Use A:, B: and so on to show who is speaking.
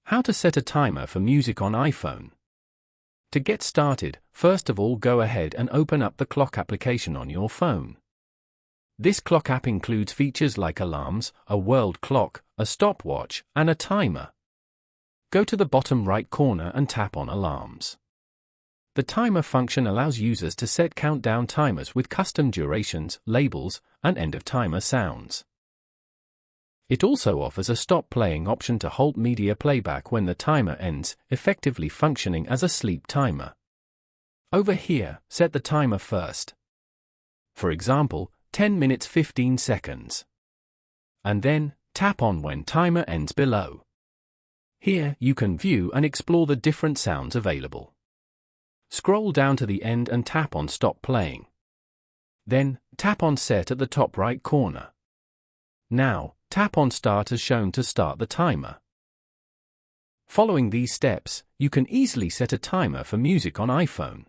A: How to set a timer for music on iPhone. To get started, first of all go ahead and open up the clock application on your phone. This clock app includes features like alarms, a world clock, a stopwatch, and a timer. Go to the bottom right corner and tap on Alarms. The timer function allows users to set countdown timers with custom durations, labels, and end-of-timer sounds. It also offers a stop playing option to halt media playback when the timer ends, effectively functioning as a sleep timer. Over here, set the timer first. For example, 10 minutes 15 seconds. And then, tap on when timer ends below. Here, you can view and explore the different sounds available. Scroll down to the end and tap on Stop Playing. Then, tap on Set at the top right corner. Now, tap on Start as shown to start the timer. Following these steps, you can easily set a timer for music on iPhone.